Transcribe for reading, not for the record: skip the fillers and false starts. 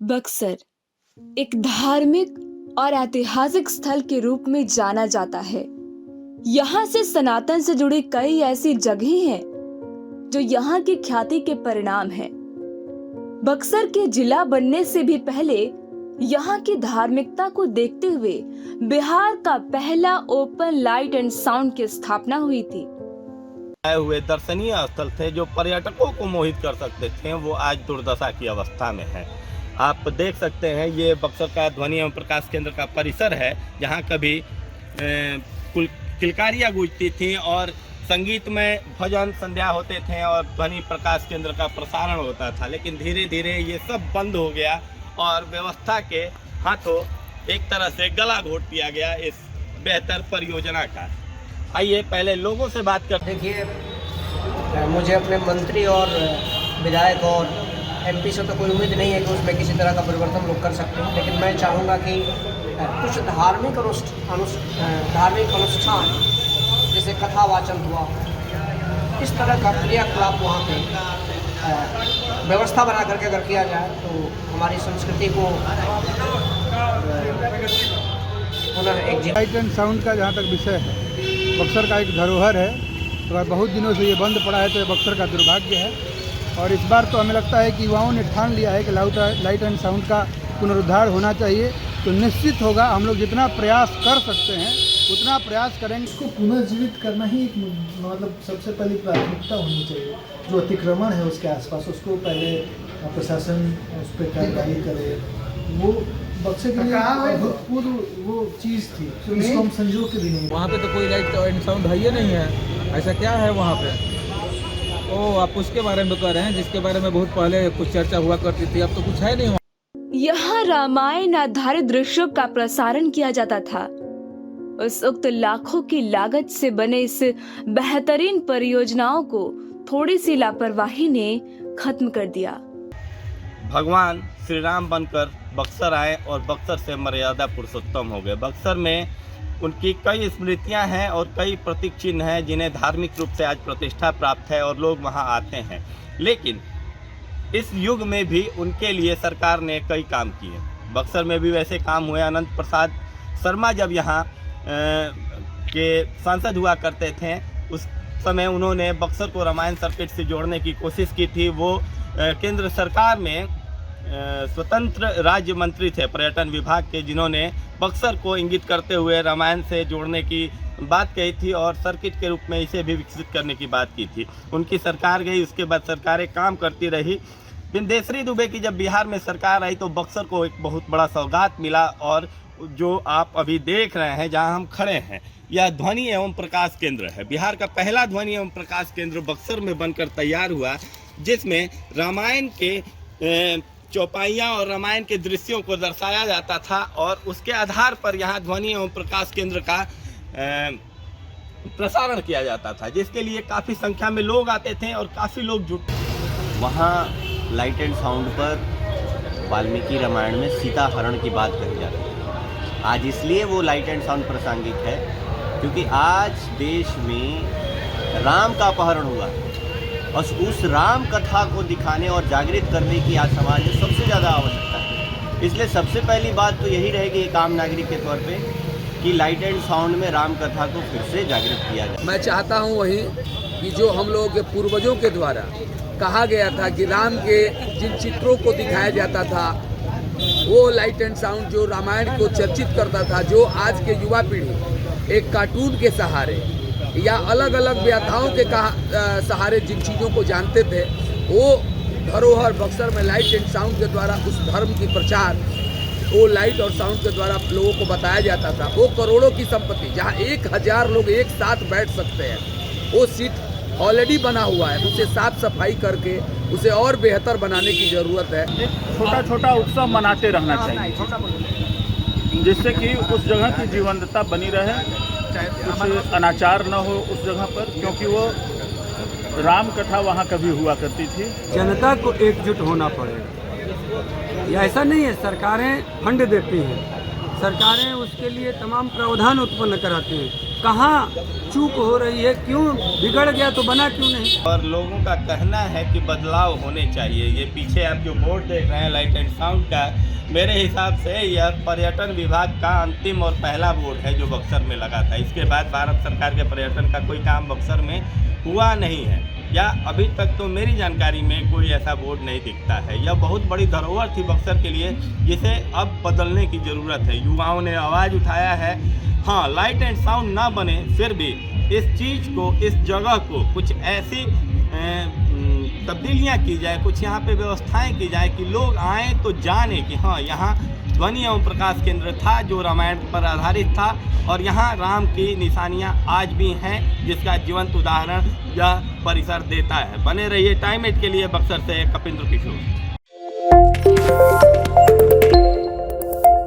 बक्सर एक धार्मिक और ऐतिहासिक स्थल के रूप में जाना जाता है। यहाँ से सनातन से जुड़ी कई ऐसी जगहें हैं जो यहाँ की ख्याति के परिणाम हैं। बक्सर के जिला बनने से भी पहले यहाँ की धार्मिकता को देखते हुए बिहार का पहला ओपन लाइट एंड साउंड की स्थापना हुई थी। आए हुए दर्शनीय स्थल थे जो पर्यटकों को मोहित कर सकते थे, वो आज दुर्दशा की अवस्था में है। आप देख सकते हैं ये बक्सर का ध्वनि एवं प्रकाश केंद्र का परिसर है, जहाँ कभी किलकारियाँ गूंजती थी और संगीतमय भजन संध्या होते थे और ध्वनि प्रकाश केंद्र का प्रसारण होता था। लेकिन धीरे धीरे ये सब बंद हो गया और व्यवस्था के हाथों एक तरह से गला घोट दिया गया इस बेहतर परियोजना का। आइए पहले लोगों से बात करते हैं। देखिए, मुझे अपने मंत्री और विधायक और एमपी से तो कोई उम्मीद नहीं है कि उसमें किसी तरह का परिवर्तन लोग कर सकते हैं, लेकिन मैं चाहूँगा कि कुछ धार्मिक अनुष्ठान जैसे कथा वाचन हुआ, इस तरह का क्रियाकलाप वहाँ पे व्यवस्था बना करके अगर किया जाए तो हमारी संस्कृति को पुनः एक लाइट एंड साउंड का जहाँ तक विषय है, बक्सर का एक धरोहर है। तो बहुत दिनों से ये बंद पड़ा है, तो ये बक्सर का दुर्भाग्य है। और इस बार तो हमें लगता है कि युवाओं ने ठान लिया है कि लाइट एंड साउंड का पुनरुद्धार होना चाहिए। तो निश्चित होगा, हम लोग जितना प्रयास कर सकते हैं उतना प्रयास करेंगे। इसको पुनर्जीवित करना ही एक मतलब सबसे पहली प्राथमिकता होनी चाहिए। जो अतिक्रमण है उसके आसपास, उसको पहले प्रशासन उस पर कार्रवाई करे। वो बक्सर के लिए अभूतपूर्व वो चीज़ थी, तो इसको हम संजो के भी नहीं। वहाँ पे तो कोई लाइट एंड साउंड है ही नहीं है। ऐसा क्या है वहाँ पे? ओ, आप उसके बारे में कह रहे हैं जिसके बारे में बहुत पहले कुछ चर्चा हुआ करती थी, अब तो कुछ है नहीं। यहाँ रामायण आधारित दृश्यों का प्रसारण किया जाता था। उस उक्त लाखों की लागत से बने इस बेहतरीन परियोजनाओं को थोड़ी सी लापरवाही ने खत्म कर दिया। भगवान श्री राम बनकर बक्सर आए और बक्सर से मर्यादा पुरुषोत्तम हो गए। बक्सर में उनकी कई स्मृतियां हैं और कई प्रतीक चिन्ह हैं जिन्हें धार्मिक रूप से आज प्रतिष्ठा प्राप्त है और लोग वहां आते हैं। लेकिन इस युग में भी उनके लिए सरकार ने कई काम किए। बक्सर में भी वैसे काम हुए। अनंत प्रसाद शर्मा जब यहाँ के सांसद हुआ करते थे, उस समय उन्होंने बक्सर को रामायण सर्किट से जोड़ने की कोशिश की थी। वो केंद्र सरकार में स्वतंत्र राज्य मंत्री थे पर्यटन विभाग के, जिन्होंने बक्सर को इंगित करते हुए रामायण से जोड़ने की बात कही थी और सर्किट के रूप में इसे भी विकसित करने की बात की थी। उनकी सरकार गई, उसके बाद सरकारें काम करती रही। बिंदेश्वरी दुबे की जब बिहार में सरकार आई तो बक्सर को एक बहुत बड़ा सौगात मिला। और जो आप अभी देख रहे हैं, जहां हम खड़े हैं, यह ध्वनि एवं प्रकाश केंद्र है। बिहार का पहला ध्वनि एवं प्रकाश केंद्र बक्सर में बनकर तैयार हुआ, जिसमें रामायण के चौपाइयाँ और रामायण के दृश्यों को दर्शाया जाता था और उसके आधार पर यहाँ ध्वनि एवं प्रकाश केंद्र का प्रसारण किया जाता था, जिसके लिए काफ़ी संख्या में लोग आते थे और काफ़ी लोग जुट। वहाँ लाइट एंड साउंड पर वाल्मीकि रामायण में सीता हरण की बात कही जाती है। आज इसलिए वो लाइट एंड साउंड प्रासंगिक है क्योंकि आज देश में राम का अपहरण हुआ है और उस राम कथा को दिखाने और जागृत करने की आज समाज में सबसे ज़्यादा आवश्यकता है। इसलिए सबसे पहली बात तो यही रहेगी एक आम नागरिक के तौर पे कि लाइट एंड साउंड में राम कथा को फिर से जागृत किया जाए। मैं चाहता हूँ वही कि जो हम लोगों के पूर्वजों के द्वारा कहा गया था कि राम के जिन चित्रों को दिखाया जाता था, वो लाइट एंड साउंड जो रामायण को चर्चित करता था, जो आज के युवा पीढ़ी एक कार्टून के सहारे या अलग अलग व्याख्याओं के सहारे जिन चीज़ों को जानते थे, वो धरोहर बक्सर में लाइट एंड साउंड के द्वारा उस धर्म की प्रचार, वो लाइट और साउंड के द्वारा लोगों को बताया जाता था। वो करोड़ों की संपत्ति जहाँ 1000 लोग एक साथ बैठ सकते हैं, वो सीट ऑलरेडी बना हुआ है। उसे साफ सफाई करके उसे और बेहतर बनाने की ज़रूरत है। छोटा छोटा उत्सव मनाते रहना चाहिए, जिससे कि उस जगह की जीवंतता बनी रहे, कुछ अनाचार न हो उस जगह पर, क्योंकि वो राम कथा वहाँ कभी हुआ करती थी। जनता को एकजुट होना पड़ेगा। यह ऐसा नहीं है सरकारें फंड देती हैं, सरकारें उसके लिए तमाम प्रावधान उत्पन्न कराती हैं, कहाँ चूक हो रही है, क्यों बिगड़ गया तो बना क्यों नहीं। और लोगों का कहना है कि बदलाव होने चाहिए। ये पीछे आप जो बोर्ड देख रहे हैं लाइट एंड साउंड का, मेरे हिसाब से यह पर्यटन विभाग का अंतिम और पहला बोर्ड है जो बक्सर में लगा था। इसके बाद भारत सरकार के पर्यटन का कोई काम बक्सर में हुआ नहीं है, या अभी तक तो मेरी जानकारी में कोई ऐसा बोर्ड नहीं दिखता है। यह बहुत बड़ी धरोहर थी बक्सर के लिए, जिसे अब बदलने की ज़रूरत है। युवाओं ने आवाज़ उठाया है। हाँ, लाइट एंड साउंड ना बने, फिर भी इस चीज़ को, इस जगह को कुछ ऐसी तब्दीलियाँ की जाए, कुछ यहाँ पे व्यवस्थाएं की जाए कि लोग आएँ तो जाने कि हाँ, यहाँ ध्वनि एवं प्रकाश केंद्र था जो रामायण पर आधारित था, और यहाँ राम की निशानियाँ आज भी हैं, जिसका जीवंत उदाहरण यह परिसर देता है। बने रहिए टाइम 8 के लिए। बक्सर से कपिंद्र किशोर।